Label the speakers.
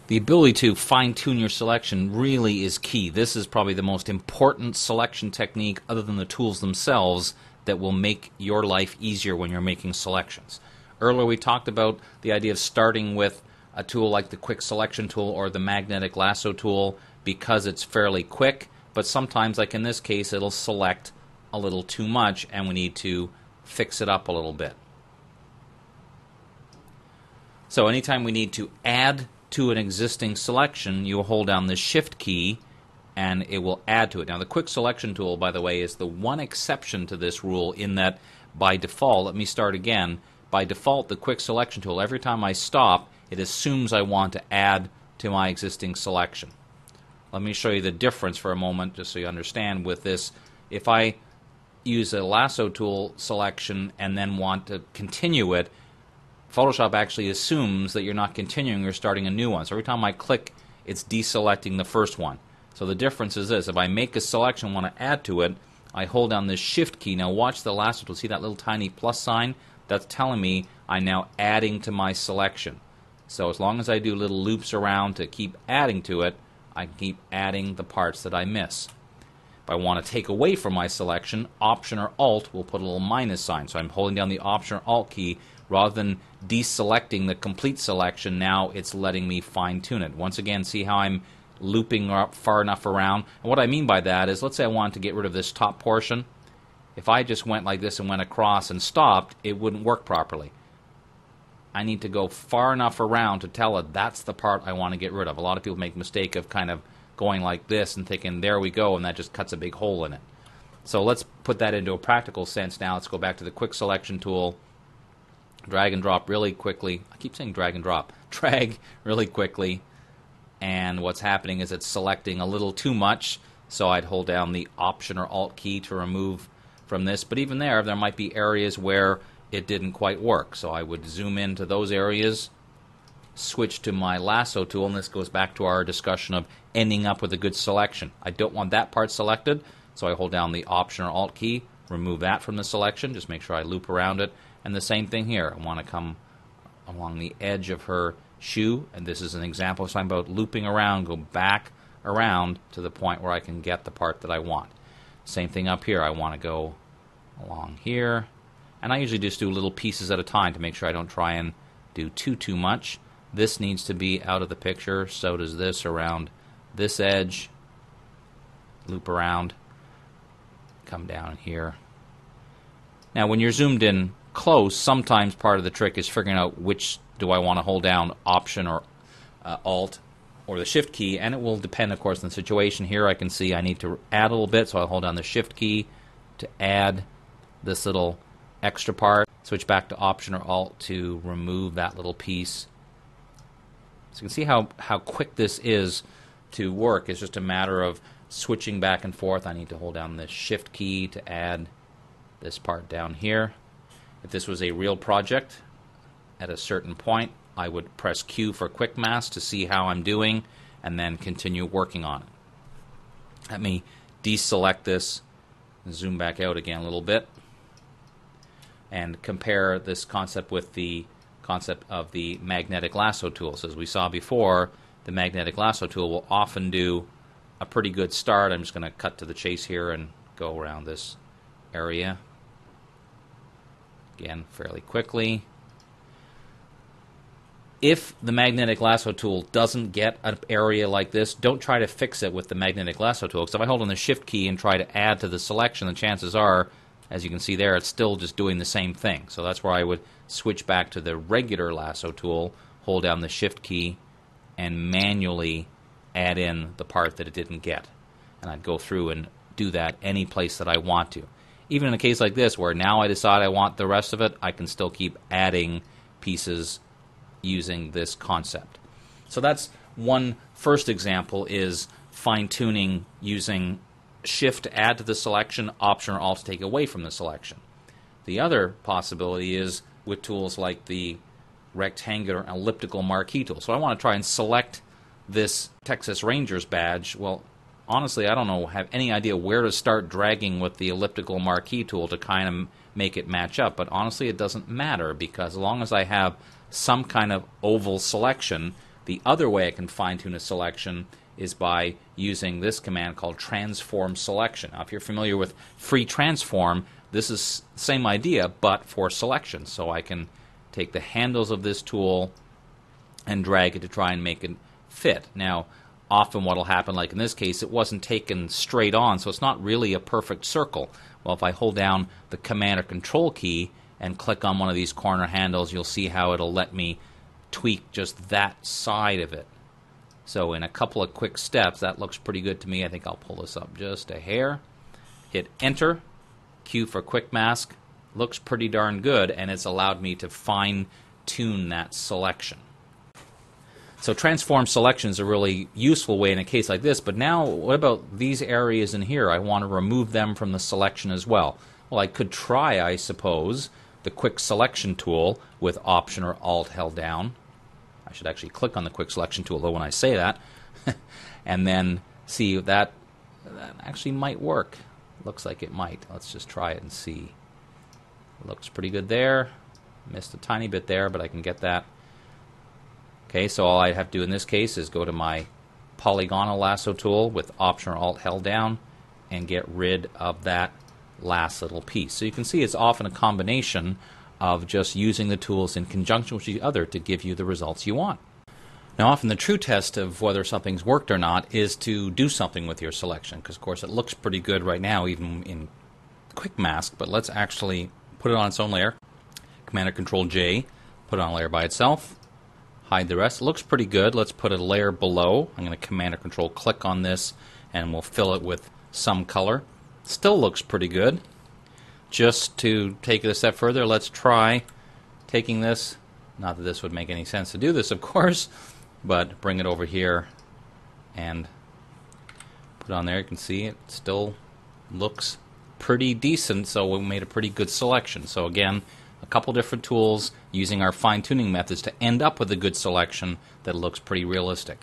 Speaker 1: The ability to fine-tune your selection really is key. This is probably the most important selection technique, other than the tools themselves, that will make your life easier when you're making selections. Earlier we talked about the idea of starting with a tool like the quick selection tool or the magnetic lasso tool because it's fairly quick, but sometimes, like in this case, it'll select a little too much and we need to fix it up a little bit. So anytime we need to add to an existing selection, you will hold down the Shift key and it will add to it. Now the quick selection tool, by the way, is the one exception to this rule, in that by default, let me start again, by default the quick selection tool, every time I stop, it assumes I want to add to my existing selection. Let me show you the difference for a moment just so you understand with this. If I use a lasso tool selection and then want to continue it, Photoshop actually assumes that you're not continuing, you're starting a new one. So every time I click, it's deselecting the first one. So the difference is this: if I make a selection, want to add to it, I hold down the Shift key. Now watch the lasso tool. See that little tiny plus sign? That's telling me I'm now adding to my selection. So as long as I do little loops around to keep adding to it, I can keep adding the parts that I miss. If I want to take away from my selection, Option or Alt will put a little minus sign. So I'm holding down the Option or Alt key. Rather than deselecting the complete selection, now it's letting me fine-tune it. Once again, see how I'm looping up far enough around? And what I mean by that is, let's say I wanted to get rid of this top portion. If I just went like this and went across and stopped, it wouldn't work properly. I need to go far enough around to tell it that's the part I want to get rid of. A lot of people make the mistake of kind of going like this and thinking, there we go, and that just cuts a big hole in it. So let's put that into a practical sense now. Let's go back to the quick selection tool. Drag and drop really quickly. I keep saying drag and drop. Drag really quickly, and what's happening is it's selecting a little too much, so I'd hold down the Option or Alt key to remove from this. But even there might be areas where it didn't quite work, so I would zoom into those areas, switch to my lasso tool, and this goes back to our discussion of ending up with a good selection. I don't want that part selected, so I hold down the Option or Alt key, remove that from the selection, just make sure I loop around it. And the same thing here. I want to come along the edge of her shoe, and this is an example of something about looping around, go back around to the point where I can get the part that I want. Same thing up here. I want to go along here, and I usually just do little pieces at a time to make sure I don't try and do too much. This needs to be out of the picture, so does this around this edge. Loop around, come down here. Now when you're zoomed in close, sometimes part of the trick is figuring out which do I want to hold down, Option or Alt or the Shift key, and it will depend, of course, on the situation. Here I can see I need to add a little bit, so I'll hold down the Shift key to add this little extra part. Switch back to Option or Alt to remove that little piece. So you can see how quick this is to work. It's just a matter of switching back and forth. I need to hold down the Shift key to add this part down here. If this was a real project, at a certain point, I would press Q for Quick Mask to see how I'm doing, and then continue working on it. Let me deselect this, and zoom back out again a little bit, and compare this concept with the concept of the magnetic lasso tool. So as we saw before, the magnetic lasso tool will often do a pretty good start. I'm just going to cut to the chase here and go around this area. Again, fairly quickly. If the magnetic lasso tool doesn't get an area like this, don't try to fix it with the magnetic lasso tool. Because if I hold on the Shift key and try to add to the selection, the chances are, as you can see there, it's still just doing the same thing. So that's where I would switch back to the regular lasso tool, hold down the Shift key, and manually add in the part that it didn't get. And I'd go through and do that any place that I want to. Even in a case like this, where now I decide I want the rest of it, I can still keep adding pieces using this concept. So that's one first example, is fine-tuning using Shift to add to the selection, Option or Alt to take away from the selection. The other possibility is with tools like the rectangular and elliptical marquee tool. So I want to try and select this Texas Rangers badge. Well, honestly, I don't have any idea where to start dragging with the elliptical marquee tool to kind of make it match up. But honestly, it doesn't matter, because as long as I have some kind of oval selection, The other way I can fine-tune a selection is by using this command called transform selection. Now, if you're familiar with free transform, this is the same idea, but for selection. So I can take the handles of this tool and drag it to try and make it fit. Now, often what will happen, like in this case, it wasn't taken straight on, so it's not really a perfect circle. Well, if I hold down the Command or Control key and click on one of these corner handles, you'll see how it'll let me tweak just that side of it. So in a couple of quick steps, that looks pretty good to me. I think I'll pull this up just a hair. Hit Enter, Q for Quick Mask. Looks pretty darn good, and it's allowed me to fine-tune that selection. So transform selection is a really useful way in a case like this, but now what about these areas in here? I want to remove them from the selection as well. Well, I could try, I suppose, the Quick Selection tool with Option or Alt held down. I should actually click on the Quick Selection tool, though, when I say that, and then see if that actually might work. Looks like it might. Let's just try it and see. Looks pretty good there. Missed a tiny bit there, but I can get that. Okay, so all I have to do in this case is go to my polygonal lasso tool with Option or Alt held down and get rid of that last little piece. So you can see it's often a combination of just using the tools in conjunction with each other to give you the results you want. Now, often the true test of whether something's worked or not is to do something with your selection, because of course it looks pretty good right now even in Quick Mask, but let's actually put it on its own layer. Command or Control J, put it on a layer by itself, hide the rest. It looks pretty good. Let's put a layer below. I'm going to Command or Control click on this and we'll fill it with some color. Still looks pretty good. Just to take it a step further, let's try taking this, not that this would make any sense to do this, of course, but bring it over here and put it on there. You can see it still looks pretty decent, so we made a pretty good selection. So again, a couple different tools using our fine-tuning methods to end up with a good selection that looks pretty realistic.